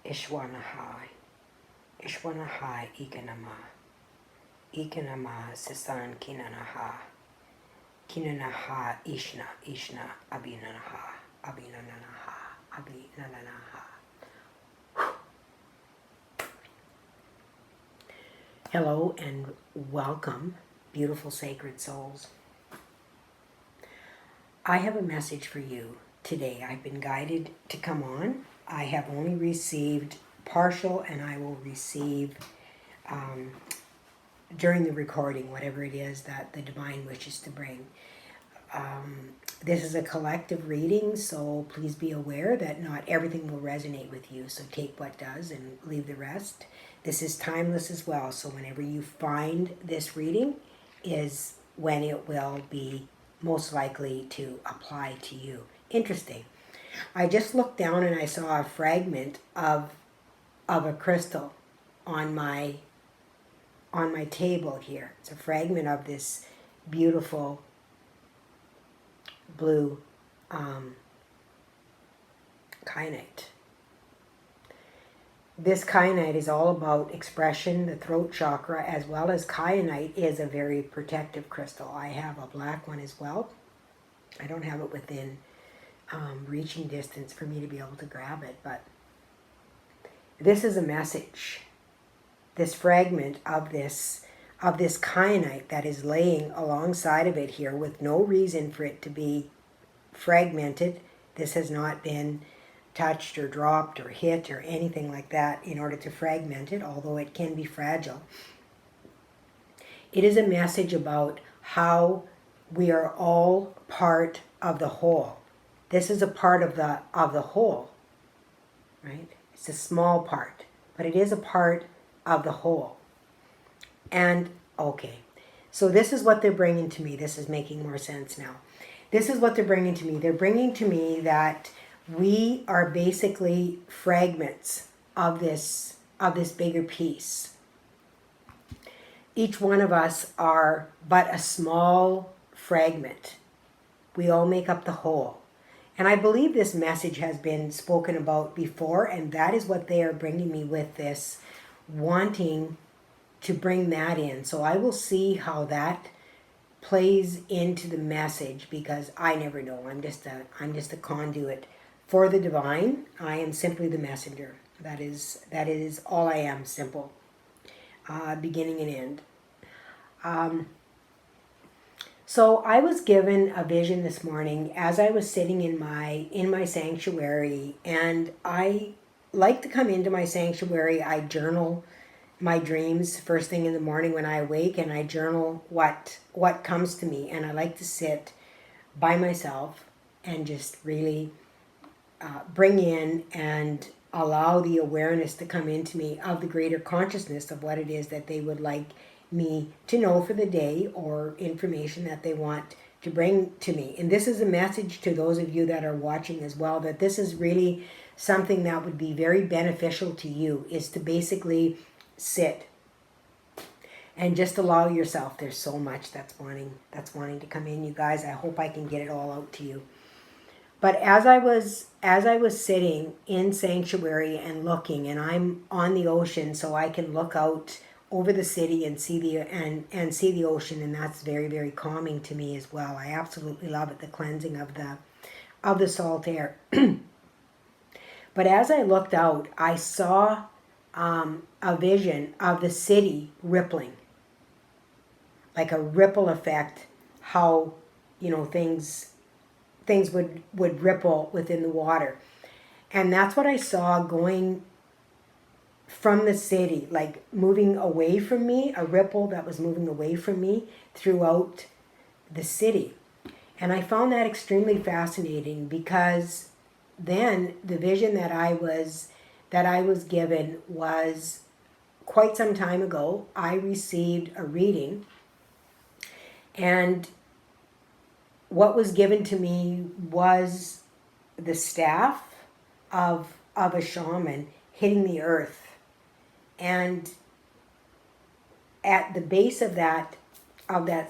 Ishwanahai, Ishwanahai Ikanama, Ikanama Sisan Kinanaha, Kinanaha Ishna, Ishna Abinanaha, Abinanaha, Abinanaha. Hello and welcome, beautiful sacred souls. I have a message for you today. I've been guided to come on. I have only received partial, and I will receive during the recording whatever it is that the divine wishes to bring. This is a collective reading, so please be aware that not everything will resonate with you. So take what does and leave the rest. This is timeless as well, so whenever you find this reading is when it will be most likely to apply to you. Interesting. I just looked down and I saw a fragment of a crystal on my table here. It's a fragment of this beautiful blue kyanite. This kyanite is all about expression, the throat chakra, as well as kyanite is a very protective crystal. I have a black one as well. I don't have it within reaching distance for me to be able to grab it, but this is a message. This fragment of this kyanite that is laying alongside of it here with no reason for it to be fragmented. This has not been touched or dropped or hit or anything like that in order to fragment it, although it can be fragile. It is a message about how we are all part of the whole. This is a part of the whole, right? It's a small part, but it is a part of the whole. And okay, so this is what they're bringing to me. This is making more sense now. This is what they're bringing to me. They're bringing to me that we are basically fragments of this bigger piece. Each one of us are but a small fragment. We all make up the whole. And I believe this message has been spoken about before, and that is what they are bringing me with this, wanting to bring that in. So I will see how that plays into the message, because I never know. I'm just a conduit for the divine. I am simply the messenger. That is all I am. Simple. Beginning and end. So I was given a vision this morning as I was sitting in my sanctuary, and I like to come into my sanctuary. I journal my dreams first thing in the morning when I awake, and I journal what comes to me, and I like to sit by myself and just really bring in and allow the awareness to come into me of the greater consciousness of what it is that they would like me to know for the day, or information that they want to bring to me. And this is a message to those of you that are watching as well, that this is really something that would be very beneficial to you, is to basically sit and just allow yourself. There's so much that's wanting to come in, you guys. I hope I can get it all out to you. But as I was sitting in sanctuary and looking, and I'm on the ocean, so I can look out over the city and see the ocean, and that's very, very calming to me as well. I absolutely love it, the cleansing of the salt air. But as I looked out, I saw a vision of the city rippling, like a ripple effect. How things would ripple within the water, and that's what I saw going from the city, like moving away from me, a ripple that was moving away from me throughout the city. And I found that extremely fascinating, because then the vision that I was given was quite some time ago. I received a reading, and what was given to me was the staff of a shaman hitting the earth. And at the base of that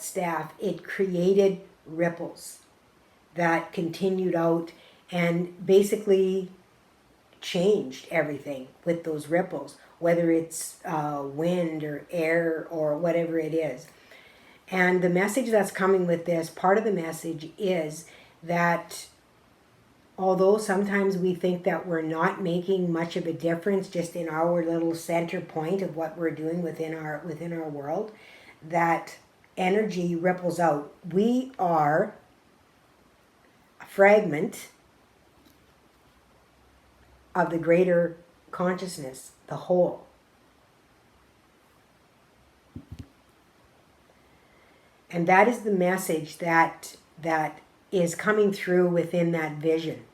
staff, it created ripples that continued out and basically changed everything with those ripples, whether it's wind or air or whatever it is. And the message that's coming with this, part of the message is that although sometimes we think that we're not making much of a difference just in our little center point of what we're doing within our world, that energy ripples out. We are a fragment of the greater consciousness, the whole. And that is the message that is coming through within that vision.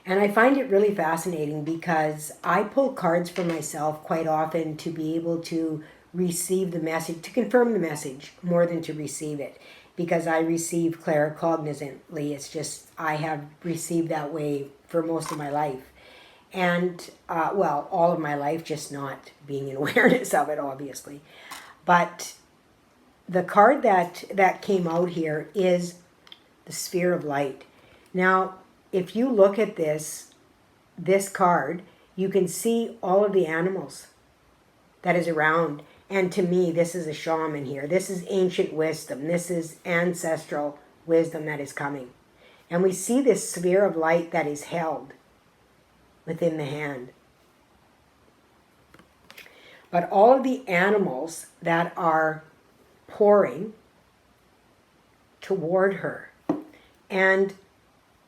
And I find it really fascinating because I pull cards for myself quite often to be able to receive the message, to confirm the message more than to receive it. Because I receive claircognizantly. It's just, I have received that way for most of my life. And, well, all of my life, just not being in awareness of it, obviously. But the card that came out here is the Sphere of Light. Now, if you look at this card, you can see all of the animals that is around. And to me, this is a shaman here. This is ancient wisdom. This is ancestral wisdom that is coming. And we see this sphere of light that is held within the hand. But all of the animals that are pouring toward her, and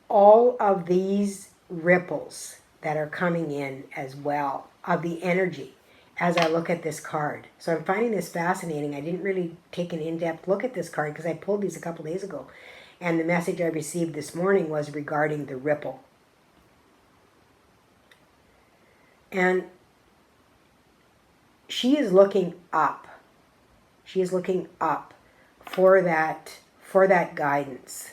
all of these ripples that are coming in as well of the energy as I look at this card. So I'm finding this fascinating. I didn't really take an in-depth look at this card because I pulled these a couple days ago. And the message I received this morning was regarding the ripple. And she is looking up. She is looking up for that guidance.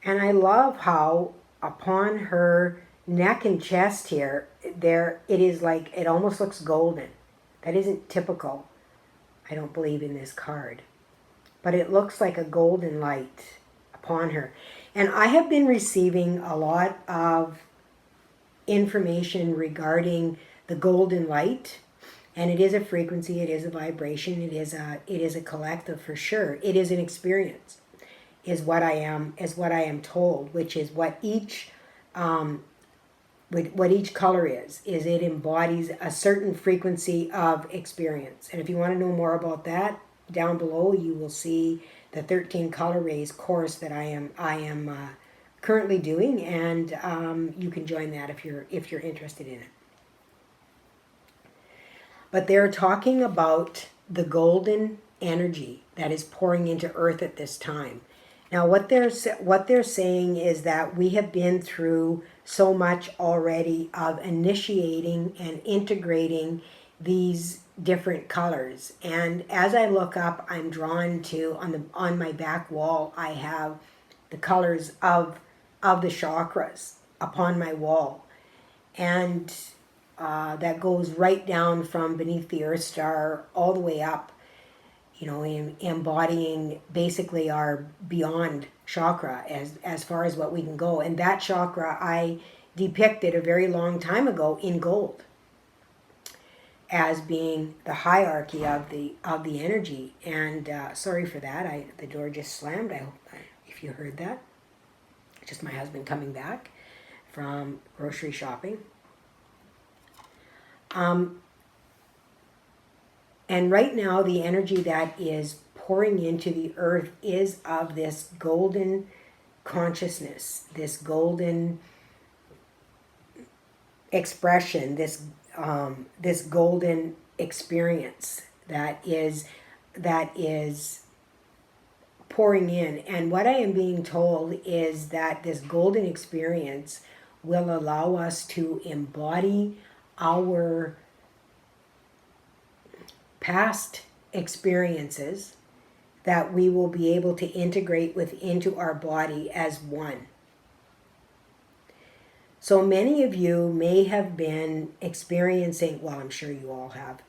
And I love how upon her neck and chest here, it is like, it almost looks golden. That isn't typical, I don't believe, in this card. But it looks like a golden light upon her. And I have been receiving a lot of information regarding the golden light. And it is a frequency, it is a vibration, it is a collective for sure. It is an experience, is what I am told, which is what each color is it embodies a certain frequency of experience. And if you want to know more about that, down below you will see the 13 color rays course that I am currently doing, and you can join that if you're interested in it. But they're talking about the golden energy that is pouring into Earth at this time. Now, what they're saying is that we have been through so much already of initiating and integrating these different colors. And as I look up, I'm drawn to, on my back wall, I have the colors of the chakras upon my wall. And that goes right down from beneath the Earth star all the way up, embodying basically our beyond chakra as far as what we can go. And that chakra I depicted a very long time ago in gold as being the hierarchy of the energy. And sorry for that, the door just slammed. I hope if you heard that. Just my husband coming back from grocery shopping. And right now, the energy that is pouring into the earth is of this golden consciousness, this golden expression, this golden experience that is pouring in. And what I am being told is that this golden experience will allow us to embody our past experiences that we will be able to integrate into our body as one. So many of you may have been experiencing, well, I'm sure you all have,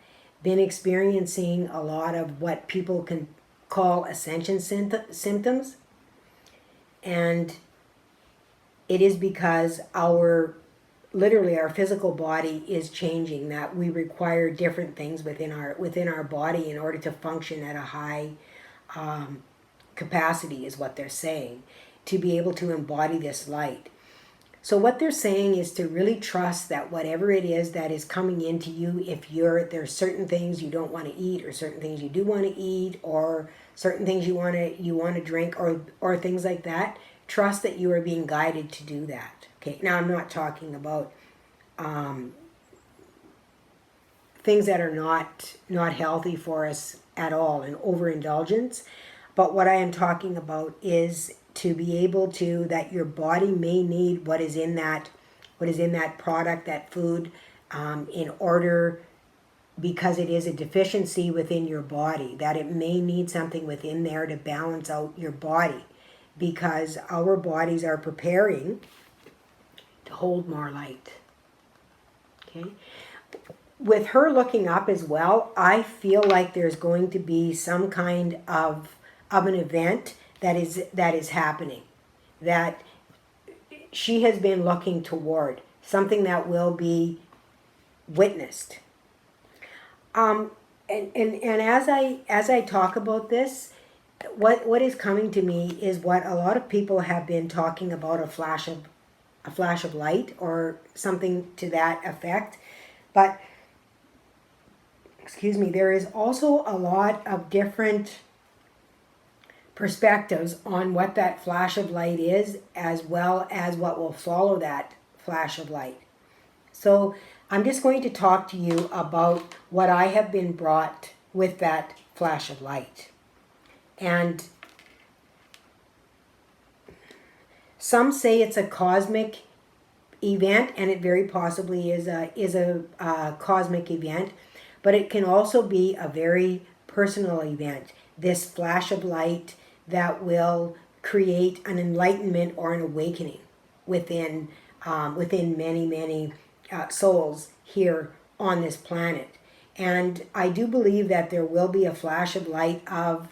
been experiencing a lot of what people can call ascension symptoms. And it is because our literally our physical body is changing, that we require different things within our body in order to function at a high capacity, is what they're saying, to be able to embody this light. So what they're saying is to really trust that whatever it is that is coming into you, if there's certain things you don't want to eat, or certain things you do want to eat, or certain things you want to drink, or things like that, trust that you are being guided to do that. Okay, now I'm not talking about things that are not healthy for us at all, and overindulgence. But what I am talking about is to be able to, that your body may need what is in that product, that food, in order, because it is a deficiency within your body, that it may need something within there to balance out your body, because our bodies are preparing to hold more light. Okay. With her looking up as well, I feel like there's going to be some kind of an event that is happening, that she has been looking toward, something that will be witnessed. And as I talk about this, what is coming to me is what a lot of people have been talking about, a flash of light, or something to that effect. But excuse me, there is also a lot of different perspectives on what that flash of light is, as well as what will follow that flash of light. So I'm just going to talk to you about what I have been brought with that flash of light. And some say it's a cosmic event, and it very possibly is a cosmic event, but it can also be a very personal event. This flash of light that will create an enlightenment or an awakening within many souls here on this planet. And I do believe that there will be a flash of light of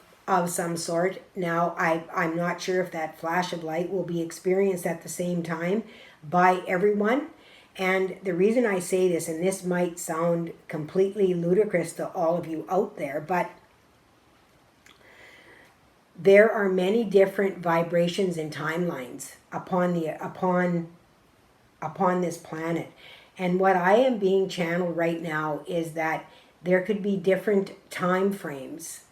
some sort. Now, I'm not sure if that flash of light will be experienced at the same time by everyone. And the reason I say this, and this might sound completely ludicrous to all of you out there, but there are many different vibrations and timelines upon this planet. And what I am being channeled right now is that there could be different time frames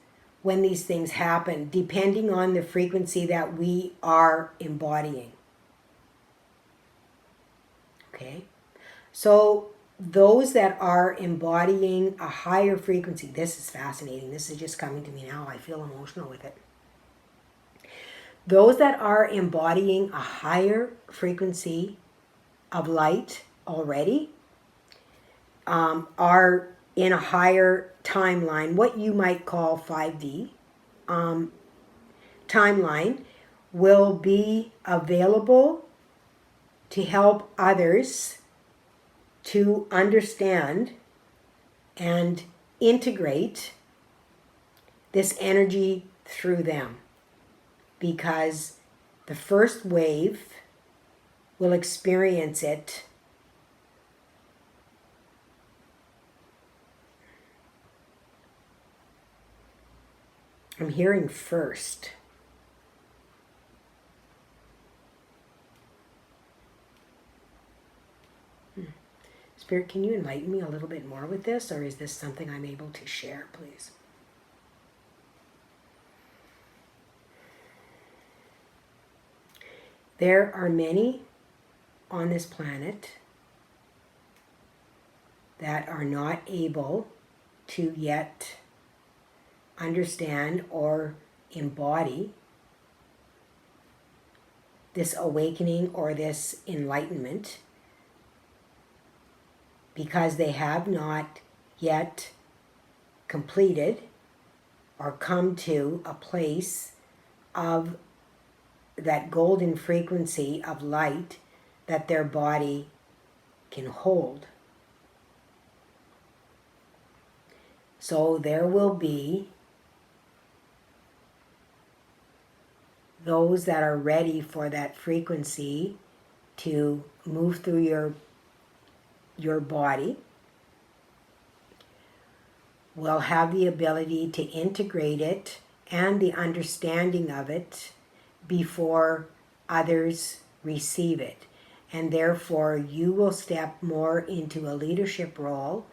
when these things happen, depending on the frequency that we are embodying. Okay? So those that are embodying a higher frequency, this is fascinating. This is just coming to me now. I feel emotional with it. Those that are embodying a higher frequency of light already are in a higher timeline, what you might call 5D timeline, will be available to help others to understand and integrate this energy through them. Because the first wave will experience it I'm hearing first. Spirit, can you enlighten me a little bit more with this, or is this something I'm able to share, please? There are many on this planet that are not able to yet understand or embody this awakening or this enlightenment, because they have not yet completed or come to a place of that golden frequency of light that their body can hold. So there will be those that are ready for that frequency to move through your body will have the ability to integrate it and the understanding of it before others receive it. And therefore, you will step more into a leadership role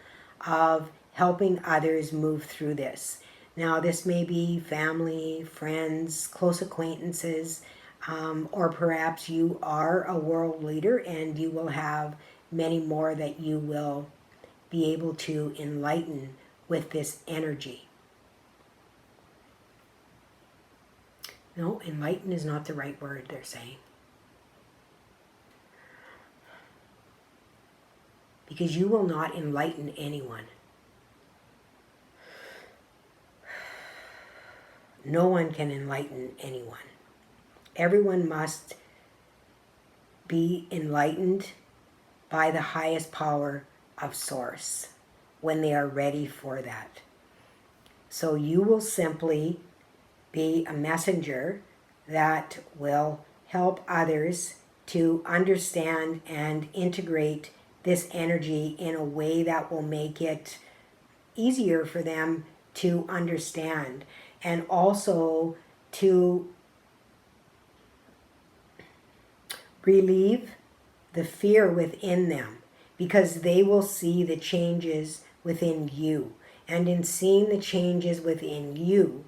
of helping others move through this. Now, this may be family, friends, close acquaintances, or perhaps you are a world leader and you will have many more that you will be able to enlighten with this energy. No, enlighten is not the right word, they're saying. Because you will not enlighten anyone. No one can enlighten anyone. Everyone must be enlightened by the highest power of Source when they are ready for that. So you will simply be a messenger that will help others to understand and integrate this energy in a way that will make it easier for them to understand, and also to relieve the fear within them, because they will see the changes within you. And in seeing the changes within you,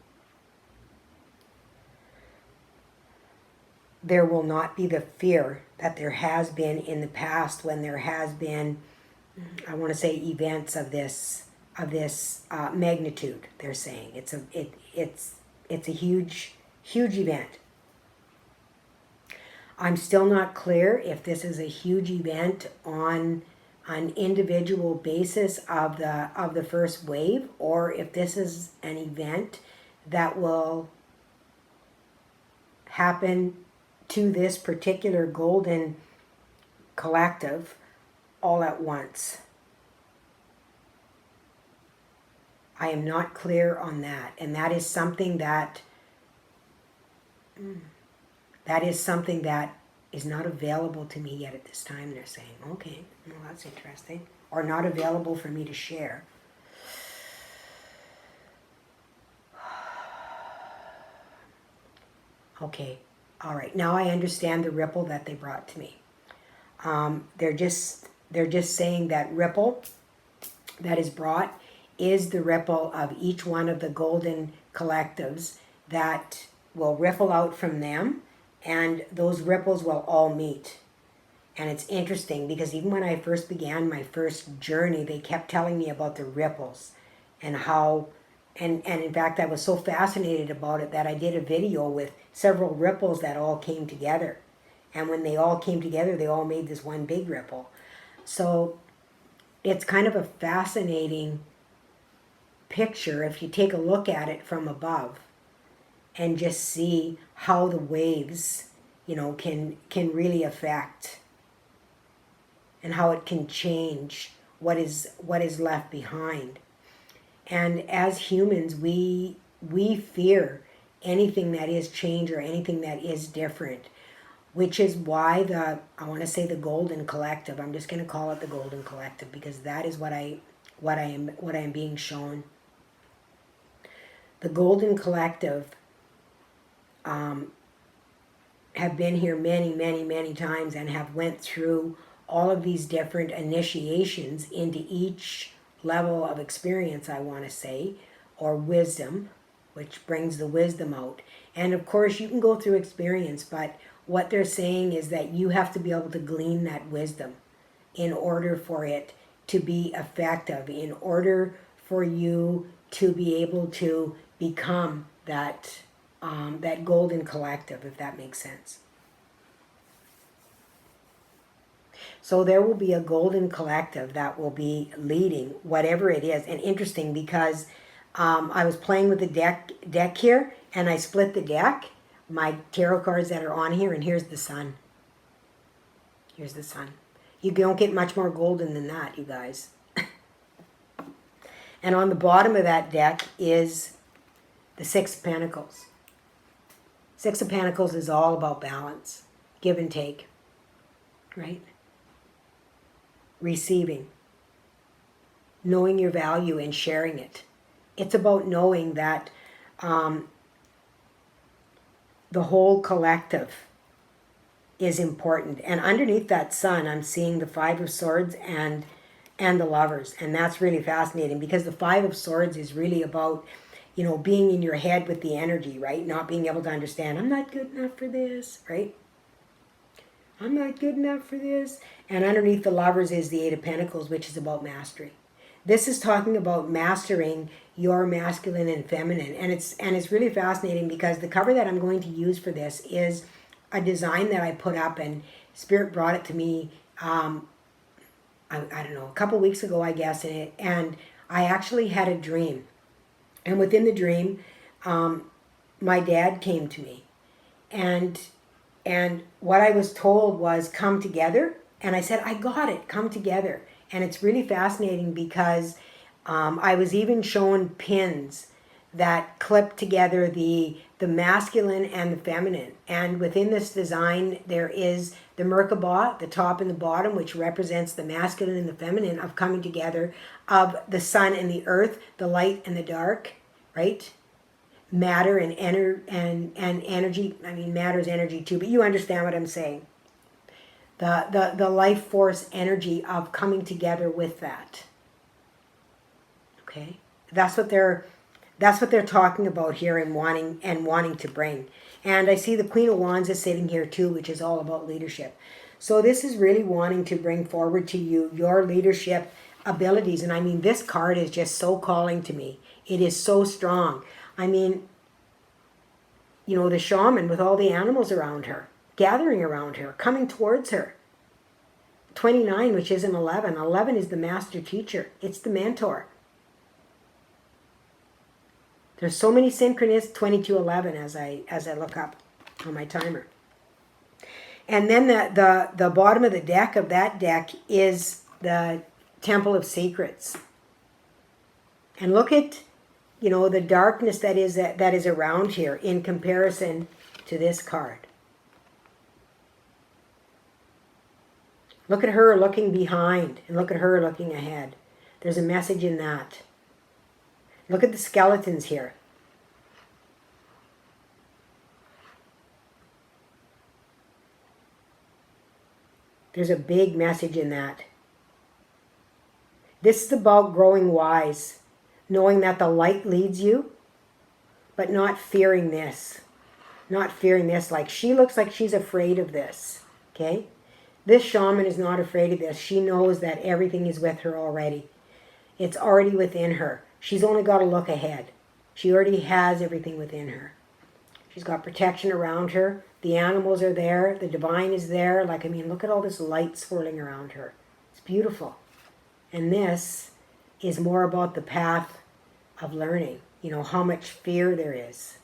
there will not be the fear that there has been in the past when there has been, I want to say, events of this magnitude. They're saying it's a huge event. I'm still not clear if this is a huge event on an individual basis of the first wave, or if this is an event that will happen to this particular golden collective all at once. I am not clear on that, and that is something that is not available to me yet at this time, they're saying. Okay, well, that's interesting. Or not available for me to share. Okay, all right. Now I understand the ripple that they brought to me. They're just saying that ripple that is brought is the ripple of each one of the golden collectives that will ripple out from them, and those ripples will all meet. And it's interesting because even when I first began my first journey, they kept telling me about the ripples and how, and in fact I was so fascinated about it that I did a video with several ripples that all came together. And when they all came together, they all made this one big ripple. So it's kind of a fascinating picture if you take a look at it from above and just see how the waves, can really affect, and how it can change what is left behind. And as humans, we fear anything that is change or anything that is different, which is why the Golden Collective, I'm just going to call it the Golden Collective because that is what I am being shown. The Golden Collective have been here many, many, many times and have went through all of these different initiations into each level of experience, I want to say, or wisdom, which brings the wisdom out. And of course, you can go through experience, but what they're saying is that you have to be able to glean that wisdom in order for it to be effective, in order for you to be able to become that golden collective, if that makes sense. So there will be a golden collective that will be leading whatever it is. And interesting because I was playing with the deck here, and I split the deck, my tarot cards that are on here, and here's the sun. Here's the sun. You don't get much more golden than that, you guys. And on the bottom of that deck is the Six of Pentacles. Six of Pentacles is all about balance, give and take, right? receiving, knowing your value and sharing it. It's about knowing that the whole collective is important. And underneath that sun, I'm seeing the Five of Swords and the Lovers. And that's really fascinating because the Five of Swords is really about, you know, being in your head with the energy, right? Not being able to understand, I'm not good enough for this, right? I'm not good enough for this. And underneath the Lovers is the Eight of Pentacles, which is about mastery. This is talking about mastering your masculine and feminine. And it's really fascinating because the cover that I'm going to use for this is a design that I put up, and Spirit brought it to me, I don't know, a couple weeks ago, I guess, and I actually had a dream. And within the dream, my dad came to me. And what I was told was, come together. And I said, I got it, come together. And it's really fascinating because I was even shown pins that clip together the masculine and the feminine. And within this design, there is the Merkaba, the top and the bottom, which represents the masculine and the feminine of coming together, of the sun and the earth, the light and the dark, right? Matter and energy. I mean, matter is energy too, but you understand what I'm saying. The life force energy of coming together with that. Okay? That's what they're talking about here and wanting to bring. And I see the Queen of Wands is sitting here too, which is all about leadership. So this is really wanting to bring forward to you your leadership abilities. And I mean, this card is just so calling to me. It is so strong. I mean, you know, the shaman with all the animals around her, gathering around her, coming towards her. 29, which is an 11. 11 is the master teacher. It's the mentor. There's so many synchronous 2211 as I look up on my timer. And then the bottom of the deck of that deck is the Temple of Secrets. And look at, you know, the darkness that is around here in comparison to this card. Look at her looking behind and look at her looking ahead. There's a message in that. Look at the skeletons here. There's a big message in that. This is about growing wise, knowing that the light leads you, but not fearing this. Not fearing this, like she looks like she's afraid of this, okay? This shaman is not afraid of this. She knows that everything is with her already. It's already within her. She's only got to look ahead. She already has everything within her. She's got protection around her. The animals are there. The divine is there. Like, I mean, look at all this light swirling around her. It's beautiful. And this is more about the path of learning. You know, how much fear there is.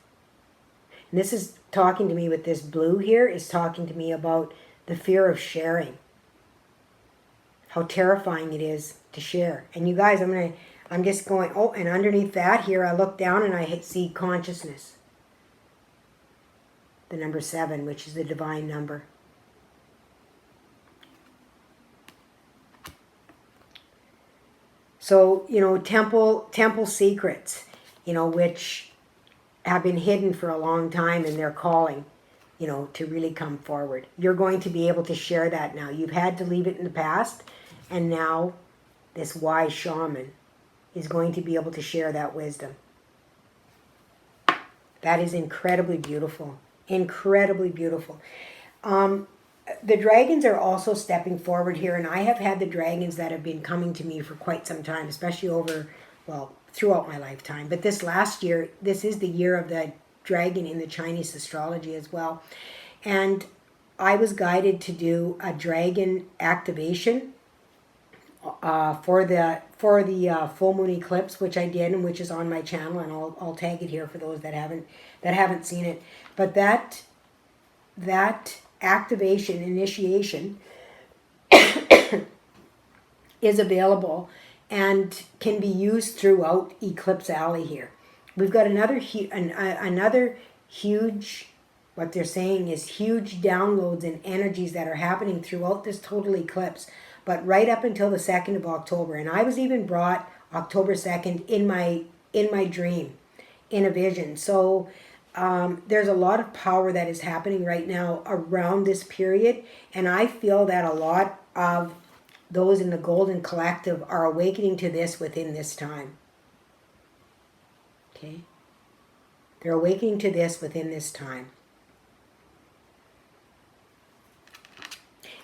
And this is talking to me with this blue here, is talking to me about the fear of sharing. How terrifying it is to share. And you guys, I'm just going, oh, and underneath that here, I look down and I see consciousness. The number 7, which is the divine number. So, you know, temple secrets, you know, which have been hidden for a long time, and they're calling, you know, to really come forward. You're going to be able to share that now. You've had to leave it in the past, and now this wise shaman is going to be able to share that wisdom. That is incredibly beautiful. Incredibly beautiful. The dragons are also stepping forward here, and I have had the dragons that have been coming to me for quite some time, especially throughout my lifetime. But this last year, this is the year of the dragon in the Chinese astrology as well. And I was guided to do a dragon activation for the full moon eclipse, which I did, and which is on my channel, and I'll tag it here for those that haven't seen it. But that activation initiation is available and can be used throughout Eclipse Alley here. We've got another huge, what they're saying is huge downloads and energies that are happening throughout this total eclipse but right up until the 2nd of October. And I was even brought October 2nd in my dream, in a vision. So there's a lot of power that is happening right now around this period, and I feel that a lot of those in the Golden Collective are awakening to this within this time. Okay? They're awakening to this within this time.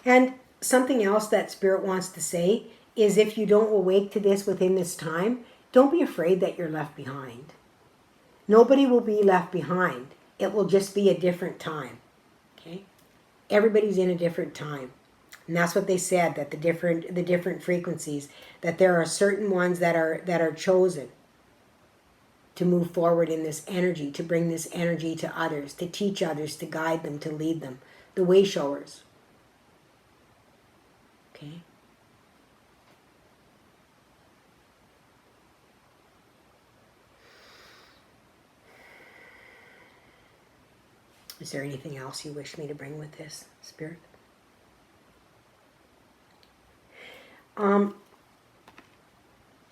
And something else that Spirit wants to say is, if you don't awake to this within this time, don't be afraid that you're left behind. Nobody will be left behind. It will just be a different time. Okay? Everybody's in a different time. And that's what they said, that the different frequencies, that there are certain ones that are chosen to move forward in this energy, to bring this energy to others, to teach others, to guide them, to lead them. The way showers. Okay? Is there anything else you wish me to bring with this, Spirit?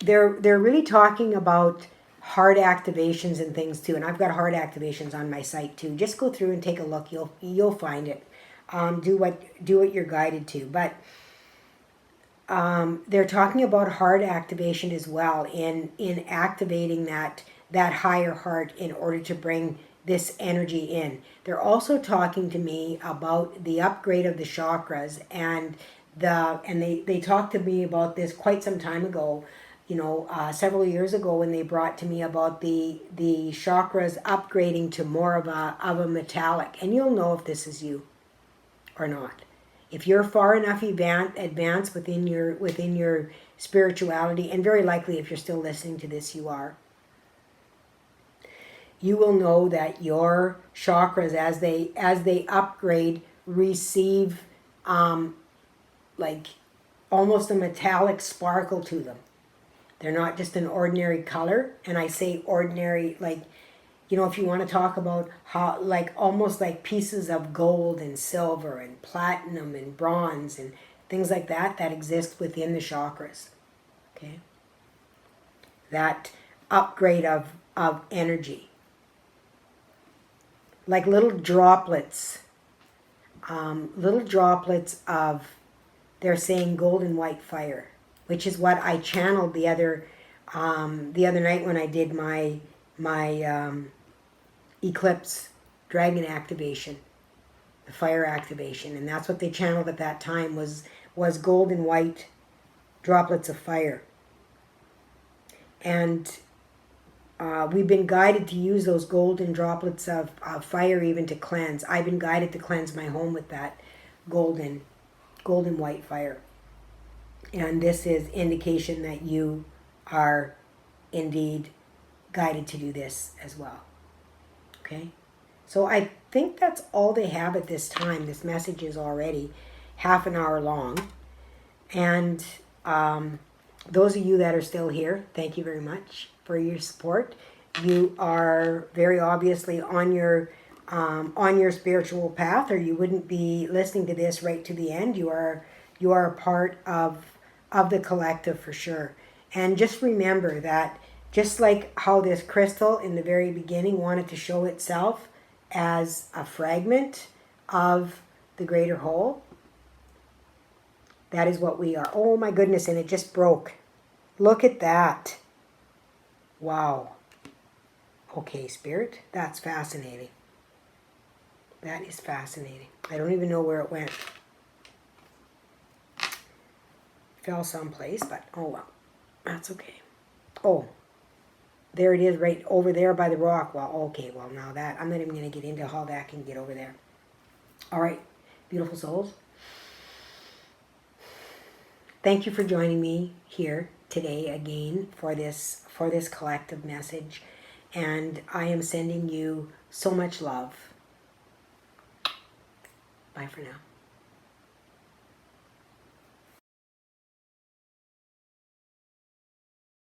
They're really talking about heart activations and things too, and I've got heart activations on my site too. Just go through and take a look. You'll find it. Do what you're guided to. But they're talking about heart activation as well, in activating that higher heart in order to bring this energy in. They're also talking to me about the upgrade of the chakras, and they talked to me about this quite some time ago, several years ago, when they brought to me about the chakras upgrading to more of a metallic. And you'll know if this is you or not. If you're far enough advanced within your spirituality, and very likely if you're still listening to this, you are. You will know that your chakras, as they upgrade, receive like almost a metallic sparkle to them. They're not just an ordinary color, and I say ordinary, like, if you want to talk about how, like, almost like pieces of gold and silver and platinum and bronze and things like that exist within the chakras. Okay? That upgrade of energy. Like little droplets of, they're saying golden white fire, which is what I channeled the other night when I did my eclipse dragon activation, the fire activation, and that's what they channeled at that time was golden white droplets of fire. And we've been guided to use those golden droplets of fire even to cleanse. I've been guided to cleanse my home with that golden white fire. And this is indication that you are indeed guided to do this as well. Okay? So I think that's all they have at this time. This message is already half an hour long. And those of you that are still here, thank you very much for your support. You are very obviously on your spiritual path, or you wouldn't be listening to this right to the end. You are a part of the collective for sure. And just remember that, just like how this crystal in the very beginning wanted to show itself as a fragment of the greater whole, that is what we are. Oh my goodness, and it just broke. Look at that. Wow. Okay, Spirit, that's fascinating. That is fascinating. I don't even know where it went. Fell someplace, but oh well. That's okay. Oh, there it is, right over there by the rock. Well, okay, well now that, I'm not even going to get into how that can get over there. All right, beautiful souls. Thank you for joining me here today again for this collective message. And I am sending you so much love. Bye for now.